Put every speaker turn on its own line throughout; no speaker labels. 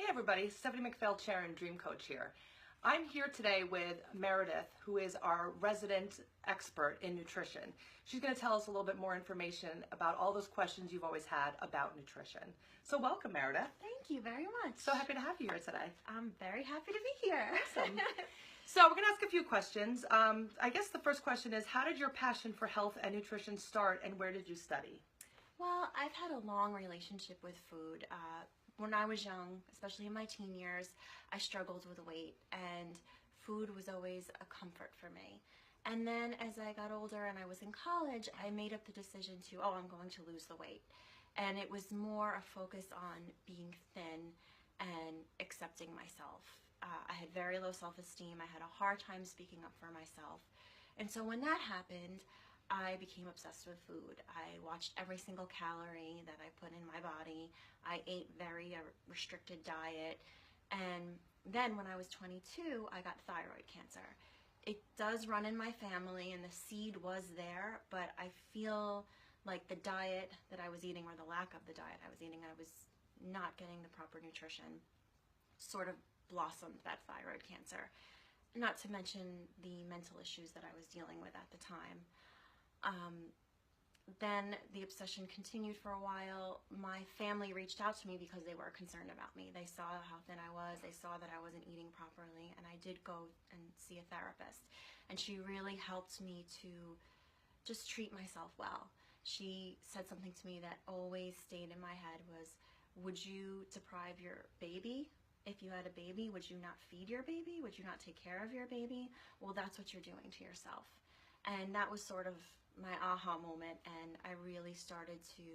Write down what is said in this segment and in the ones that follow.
Hey everybody, Stephanie McPhail, Chair and Dream Coach here. I'm here today with Meredith, who is our resident expert in nutrition. She's going to tell us a little bit more information about all those questions you've always had about nutrition. So welcome, Meredith.
Thank you very much.
So happy to have you here today.
I'm very happy to be here.
Awesome. So we're going to ask a few questions. I guess the first question is, how did your passion for health and nutrition start, and where did you study?
Well, I've had a long relationship with food. When I was young, especially in my teen years, I struggled with weight, and food was always a comfort for me. And then as I got older and I was in college, I made up the decision to, I'm going to lose the weight. And it was more a focus on being thin and accepting myself. I had very low self-esteem. I had a hard time speaking up for myself. And so when that happened, I became obsessed with food. I watched every single calorie that I put in my body. I ate very restricted diet. And then when I was 22, I got thyroid cancer. It does run in my family, and the seed was there, but I feel like the diet that I was eating, or the lack of the diet I was eating, I was not getting the proper nutrition, sort of blossomed that thyroid cancer. Not to mention the mental issues that I was dealing with at the time. Then the obsession continued for a while. My family reached out to me because they were concerned about me. They saw how thin I was. They saw that I wasn't eating properly, and I did go and see a therapist. And she really helped me to just treat myself well. She said something to me that always stayed in my head was, would you deprive your baby? If you had a baby, would you not feed your baby? Would you not take care of your baby? Well, that's what you're doing to yourself. And that was sort of my aha moment, and I really started to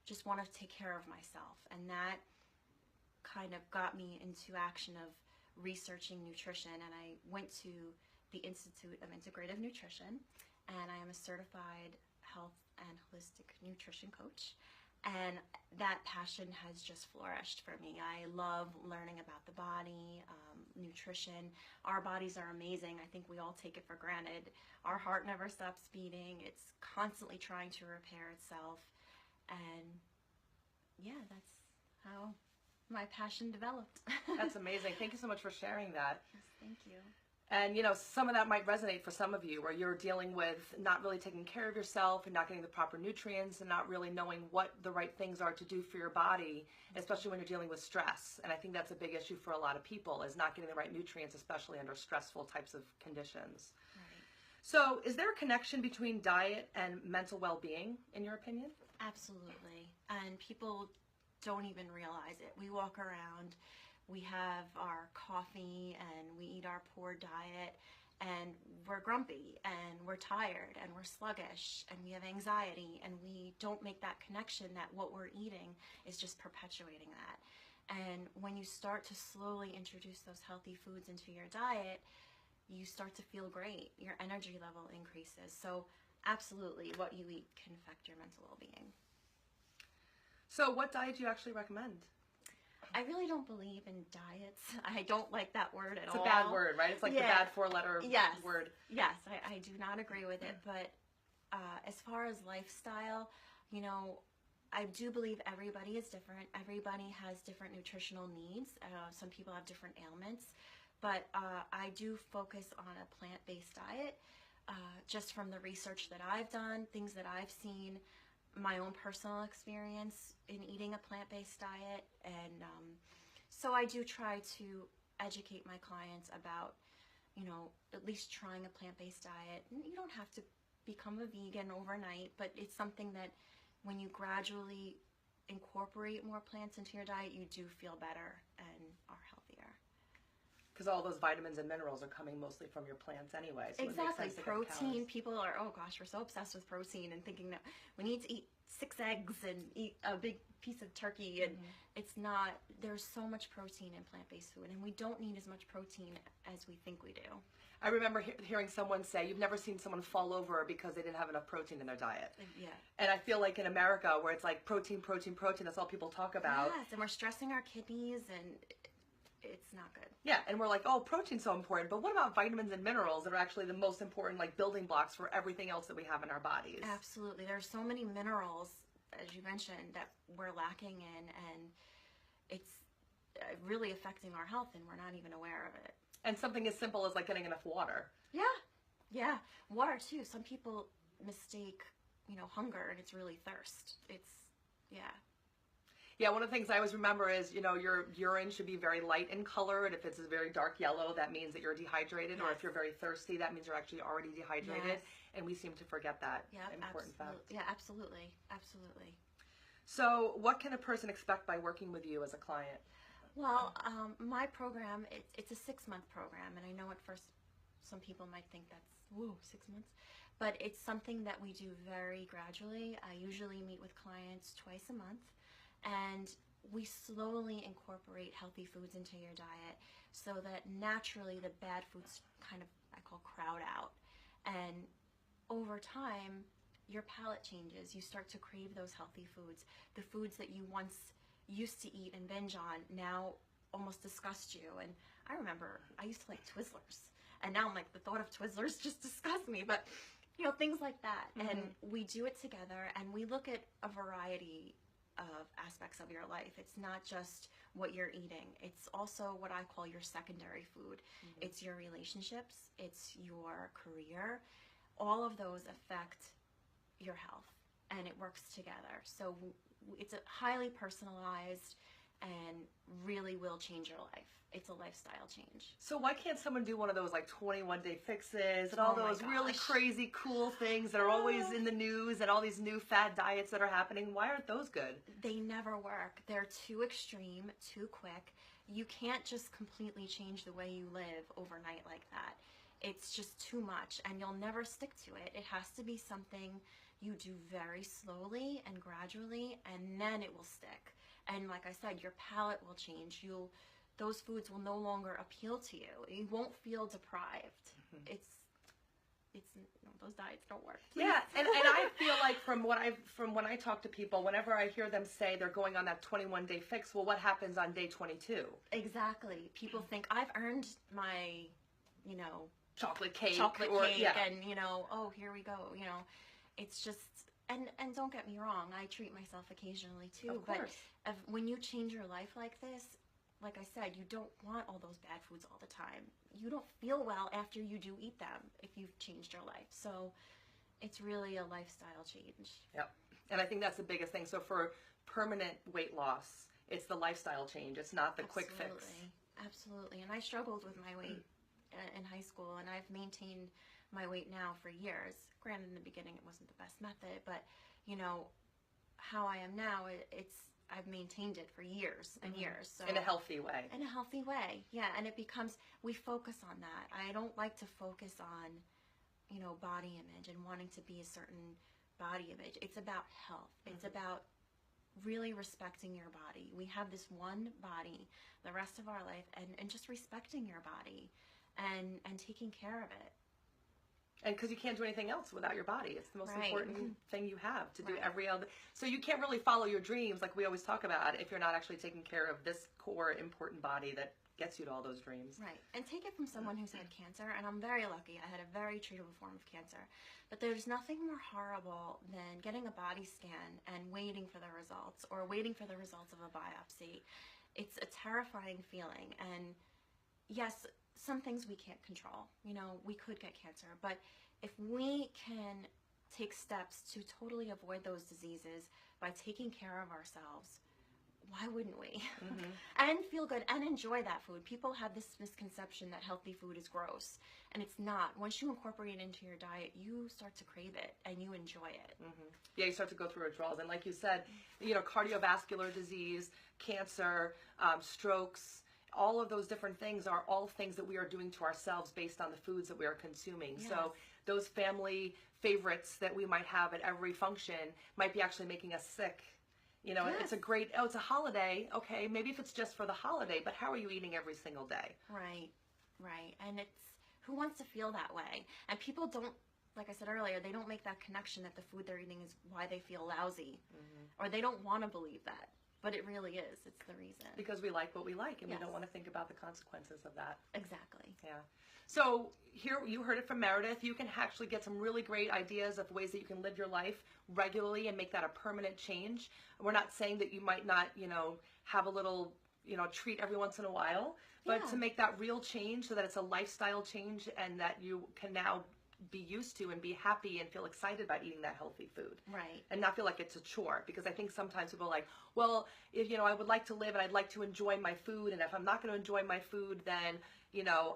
just want to take care of myself. And that kind of got me into action of researching nutrition, and I went to the Institute of Integrative Nutrition, and I am a certified health and holistic nutrition coach. And that passion has just flourished for me. I love learning about the body, nutrition. Our bodies are amazing. I think we all take it for granted. Our heart never stops beating. It's constantly trying to repair itself. And yeah, that's how my passion developed.
That's amazing. Thank you so much for sharing that.
Yes, thank you.
And you know, some of that might resonate for some of you, where you're dealing with not really taking care of yourself and not getting the proper nutrients and not really knowing what the right things are to do for your body, especially when you're dealing with stress. And I think that's a big issue for a lot of people, is not getting the right nutrients, especially under stressful types of conditions. Right. So is there a connection between diet and mental well-being, in your opinion?
Absolutely. And people don't even realize it. We walk around, we have our coffee and we eat our poor diet, and we're grumpy and we're tired and we're sluggish and we have anxiety, and we don't make that connection that what we're eating is just perpetuating that. And when you start to slowly introduce those healthy foods into your diet, you start to feel great. Your energy level increases. So absolutely, what you eat can affect your mental well-being.
So what diet do you actually recommend?
I really don't believe in diets. I don't like that word at all.
It's a bad word, right? It's like the bad four-letter word.
Yes, I do not agree with it. But as far as lifestyle, you know, I do believe everybody is different. Everybody has different nutritional needs. Some people have different ailments. But I do focus on a plant-based diet, just from the research that I've done, things that I've seen, my own personal experience in eating a plant-based diet. And so I do try to educate my clients about, you know, at least trying a plant-based diet. You don't have to become a vegan overnight, but it's something that when you gradually incorporate more plants into your diet, you do feel better and are healthier.
Because all those vitamins and minerals are coming mostly from your plants anyway. So
exactly. Protein, people are, oh gosh, we're so obsessed with protein and thinking that we need to eat 6 eggs and eat a big piece of turkey. And it's not, there's so much protein in plant-based food, and we don't need as much protein as we think we do.
I remember hearing someone say, you've never seen someone fall over because they didn't have enough protein in their diet.
Yeah.
And I feel like in America, where it's like protein, protein, protein, that's all people talk about.
Yes, and we're stressing our kidneys, and it's not good.
Yeah, and we're like, oh, protein's so important, but what about vitamins and minerals that are actually the most important, like, building blocks for everything else that we have in our bodies?
Absolutely. There's so many minerals, as you mentioned, that we're lacking in, and it's really affecting our health and we're not even aware of it.
And something as simple as like getting enough water.
Yeah, water too. Some people mistake, hunger, and it's really thirst.
Yeah, one of the things I always remember is, your urine should be very light in color, and if it's a very dark yellow, that means that you're dehydrated, or if you're very thirsty, that means you're actually already dehydrated, and we seem to forget that important fact.
Yeah, absolutely, absolutely.
So what can a person expect by working with you as a client?
Well, my program, it's a 6-month program, and I know at first some people might think that's, 6 months, but it's something that we do very gradually. I usually meet with clients twice a month, and we slowly incorporate healthy foods into your diet so that naturally the bad foods kind of, I call, crowd out. And over time, your palate changes. You start to crave those healthy foods. The foods that you once used to eat and binge on now almost disgust you. And I remember I used to like Twizzlers, and now I'm like, the thought of Twizzlers just disgusts me. But things like that. And we do it together, and we look at a variety of aspects of your life. It's not just what you're eating. It's also what I call your secondary food. It's your relationships. It's your career. All of those affect your health, and it works together. So it's a highly personalized and really will change your life. It's a lifestyle change.
So why can't someone do one of those like 21-day fixes and all those really crazy cool things that are always in the news and all these new fad diets that are happening? Why aren't those good?
They never work. They're too extreme, too quick. You can't just completely change the way you live overnight like that. It's just too much, and you'll never stick to it. It has to be something you do very slowly and gradually, and then it will stick. And like I said, your palate will change. Those foods will no longer appeal to you. You won't feel deprived. Those diets don't work. Please.
Yeah, and I feel like from when I talk to people, whenever I hear them say they're going on that 21-day fix, well, what happens on day 22?
Exactly. People think I've earned my,
chocolate cake,
and oh, here we go. It's just, and don't get me wrong, I treat myself occasionally too.
Of course.
But when you change your life like this, like I said, you don't want all those bad foods all the time. You don't feel well after you do eat them if you've changed your life. So it's really a lifestyle change.
Yep. And I think that's the biggest thing. So for permanent weight loss, it's the lifestyle change. It's not the quick fix.
Absolutely. And I struggled with my weight in high school, and I've maintained my weight now for years. Granted, in the beginning it wasn't the best method, but how I am now, I've maintained it for years and years. So
in a healthy way.
In a healthy way, yeah. And it becomes, we focus on that. I don't like to focus on, body image and wanting to be a certain body image. It's about health. It's about really respecting your body. We have this one body the rest of our life, and just respecting your body and taking care of it.
And because you can't do anything else without your body. It's the most important thing you have to do every other. So you can't really follow your dreams like we always talk about if you're not actually taking care of this core important body that gets you to all those dreams.
Right. And take it from someone who's had cancer, and I'm very lucky. I had a very treatable form of cancer. But there's nothing more horrible than getting a body scan and waiting for the results, or waiting for the results of a biopsy. It's a terrifying feeling. And yes, some things we can't control. We could get cancer, but if we can take steps to totally avoid those diseases by taking care of ourselves, why wouldn't we? And feel good and enjoy that food. People have this misconception that healthy food is gross, and it's not. Once you incorporate it into your diet, you start to crave it and you enjoy it.
Yeah, you start to go through withdrawals, and like you said, cardiovascular disease, cancer, strokes, all of those different things are all things that we are doing to ourselves based on the foods that we are consuming. Yes. So those family favorites that we might have at every function might be actually making us sick. Yes. It's it's a holiday. Okay, maybe if it's just for the holiday, but how are you eating every single day?
Right. And who wants to feel that way? And people don't, like I said earlier, they don't make that connection that the food they're eating is why they feel lousy. Or they don't want to believe that. But it really is. It's the reason.
Because we like what we like, and we don't want to think about the consequences of that.
Exactly.
Yeah. So here, you heard it from Meredith. You can actually get some really great ideas of ways that you can live your life regularly and make that a permanent change. We're not saying that you might not, have a little, treat every once in a while, but
Yeah.
to make that real change so that it's a lifestyle change and that you can now be used to and be happy and feel excited about eating that healthy food.
Right.
And not feel like it's a chore, because I think sometimes people are like, well, if I would like to live and I'd like to enjoy my food, and if I'm not going to enjoy my food, then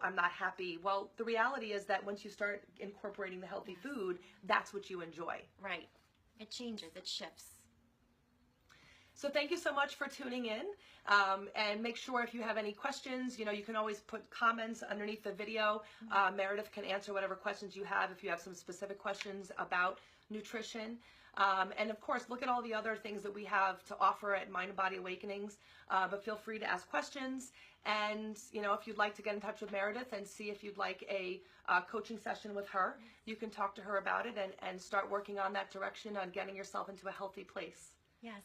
I'm not happy. Well, the reality is that once you start incorporating the healthy food, that's what you enjoy.
Right. It changes, it shifts.
So thank you so much for tuning in, and make sure if you have any questions, you can always put comments underneath the video. Meredith can answer whatever questions you have if you have some specific questions about nutrition. And of course, look at all the other things that we have to offer at Mind and Body Awakenings, but feel free to ask questions. And, if you'd like to get in touch with Meredith and see if you'd like a coaching session with her, you can talk to her about it and start working on that direction on getting yourself into a healthy place.
Yes.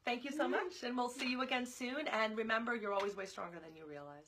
Thank you so much, and we'll see you again soon. And remember, you're always way stronger than you realize.